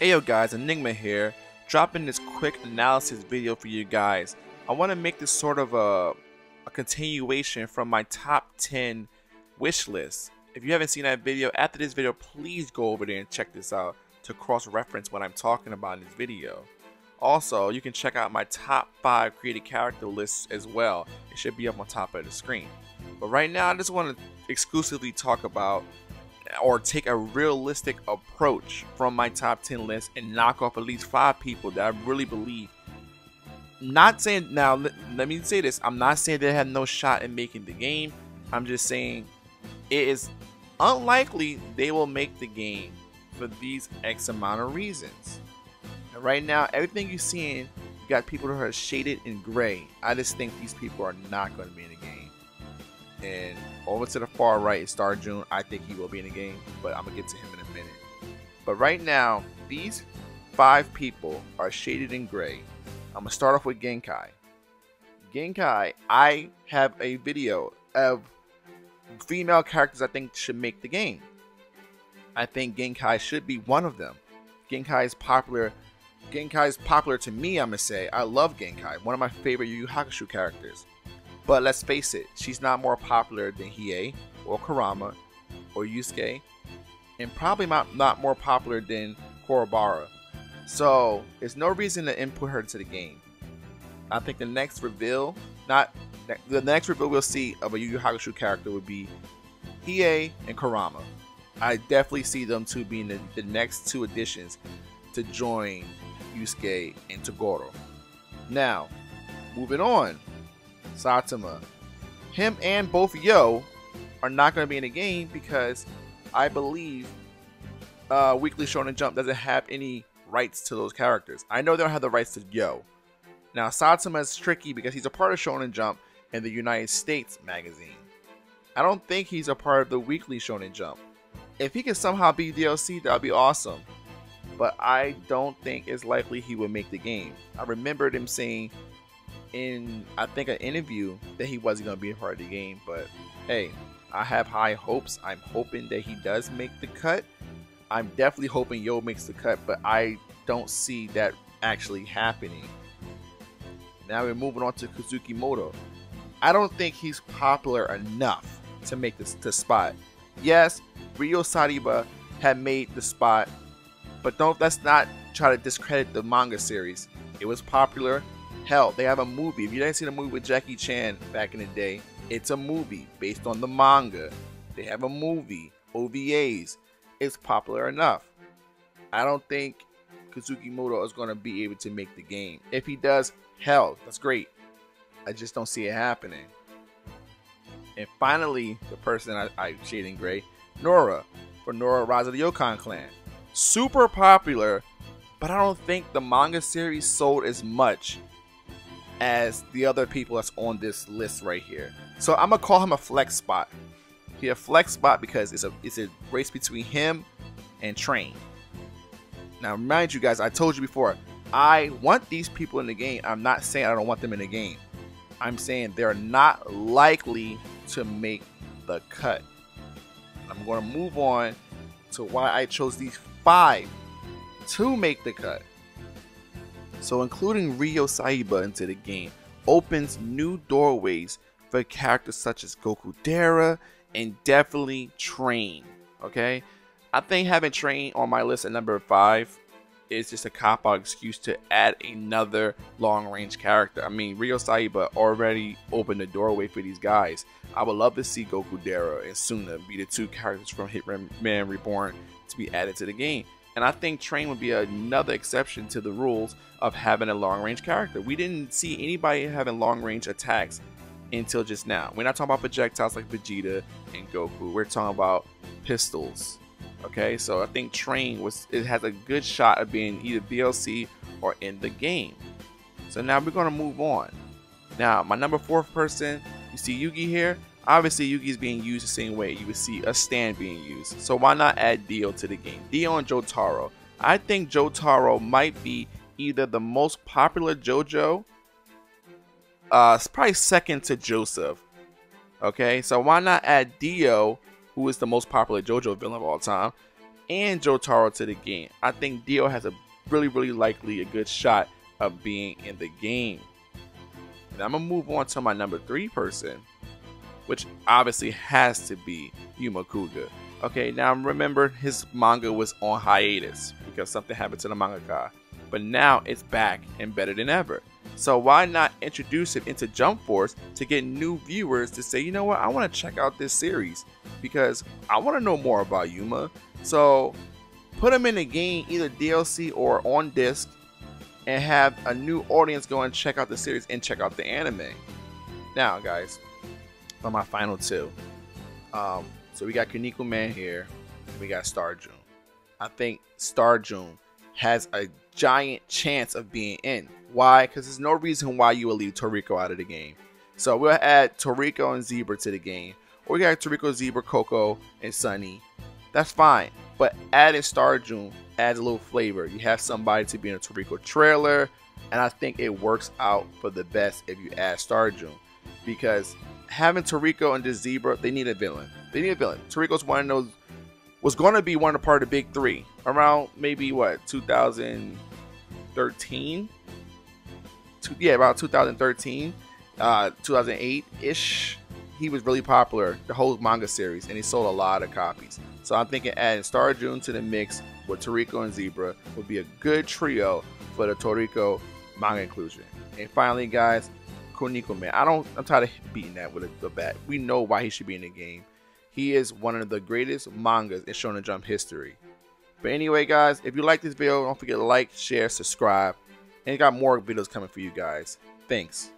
Ayo guys, Enigma here, dropping this quick analysis video for you guys. I want to make this sort of a continuation from my top 10 wish list. If you haven't seen that video, after this video, please go over there and check this out to cross-reference what I'm talking about in this video. Also, you can check out my top 5 created character lists as well. It should be up on top of the screen. But right now, I just want to exclusively talk about or take a realistic approach from my top 10 list and knock off at least 5 people that I really believe. Not saying, now let me say this, I'm not saying they have no shot in making the game. I'm just saying it is unlikely they will make the game for these X amount of reasons. And right now, everything you're seeing, you got people that are shaded in gray. I just think these people are not going to be in the game. And over to the far right is Star June. I think he will be in the game, but I'm gonna get to him in a minute. But right now, these 5 people are shaded in gray. I'm gonna start off with Genkai. Genkai, I have a video of female characters I think should make the game. I think Genkai should be one of them. Genkai is popular. Genkai is popular to me, I'm gonna say. I love Genkai, one of my favorite Yu Yu Hakusho characters. But let's face it, she's not more popular than Hiei or Kurama or Yusuke, and probably not more popular than Korobara. So there's no reason to input her into the game. I think the next reveal, we'll see of a Yu Yu Hakusho character would be Hiei and Kurama. I definitely see them two being the next 2 additions to join Yusuke and Toguro. Now, moving on. Saitama. Him and both Yo are not going to be in the game because I believe Weekly Shonen Jump doesn't have any rights to those characters. I know they don't have the rights to Yo. Now, Saitama is tricky because he's a part of Shonen Jump and the United States magazine. I don't think he's a part of the Weekly Shonen Jump. If he can somehow be DLC, that would be awesome. But I don't think it's likely he would make the game. I remember them saying in, I think, an interview that he wasn't going to be a part of the game. But hey, I have high hopes. I'm hoping that he does make the cut. I'm definitely hoping Yo makes the cut, but I don't see that actually happening. Now we're moving on to Kazukimoto. I don't think he's popular enough to make the spot. Yes, Ryo Sariba had made the spot, but let's not try to discredit the manga series. It was popular. Hell, they have a movie. If you didn't see the movie with Jackie Chan back in the day, it's a movie based on the manga. They have a movie, OVAs. It's popular enough. I don't think Kazukimoto is going to be able to make the game. If he does, hell, that's great. I just don't see it happening. And finally, the person I shade in gray, Nora, for Nora Rise of the Yokon Clan. Super popular, but I don't think the manga series sold as much as the other people that's on this list right here. So I'm gonna call him a flex spot. He a flex spot because it's a race between him and Train. Now remind you guys, I told you before, I want these people in the game. I'm not saying I don't want them in the game. I'm saying they're not likely to make the cut. I'm gonna move on to why I chose these 5 to make the cut. So including Ryo Saiba into the game opens new doorways for characters such as Goku Dara and definitely Train. Okay, I think having Train on my list at number 5 is just a cop-out excuse to add another long-range character. I mean, Ryo Saiba already opened the doorway for these guys. I would love to see Goku Dara and Suna be the 2 characters from Hitman Reborn to be added to the game. And I think Train would be another exception to the rules of having a long-range character. We didn't see anybody having long-range attacks until just now. We're not talking about projectiles like Vegeta and Goku. We're talking about pistols. Okay, so I think Train has a good shot of being either DLC or in the game. So now we're going to move on. Now, my number 4 person, you see Yugi here. Obviously, Yugi is being used the same way you would see a stand being used. So why not add Dio to the game? Dio and Jotaro. I think Jotaro might be either the most popular JoJo. It's probably second to Joseph. Okay, so why not add Dio, who is the most popular JoJo villain of all time, and Jotaro to the game, I think Dio has a really likely a good shot of being in the game. And I'm gonna move on to my number 3 person, which obviously has to be Yuma Kuga. Okay, now remember his manga was on hiatus because something happened to the mangaka, but now it's back and better than ever. So why not introduce him into Jump Force to get new viewers to say, you know what, I want to check out this series because I want to know more about Yuma. So put him in the game, either DLC or on disc, and have a new audience go and check out the series and check out the anime. Now guys, for my final 2. So we got Kuniko Man here, and we got Star June. I think Star June has a giant chance of being in. Why? Because there's no reason why you will leave Tirico out of the game. So we'll add Tirico and Zebra to the game. Or we got Tirico, Zebra, Coco, and Sunny. That's fine. But adding Star June adds a little flavor. You have somebody to be in a Tirico trailer. And I think it works out for the best if you add Star June. Because having Tirico and this Zebra, they need a villain. They need a villain. Tirico's one of those, was going to be one of the part of the big 3 around maybe what, 2013? Yeah, about 2013, 2008-ish. He was really popular, the whole manga series, and he sold a lot of copies. So I'm thinking adding Star June to the mix with Tirico and Zebra would be a good trio for the Tirico manga inclusion. And finally, guys, Kuniko Man. I'm tired of beating that with a bat. We know why he should be in the game. He is one of the greatest mangas in Shonen Jump history. But anyway, guys, if you like this video, don't forget to like, share, subscribe, and got more videos coming for you guys. Thanks.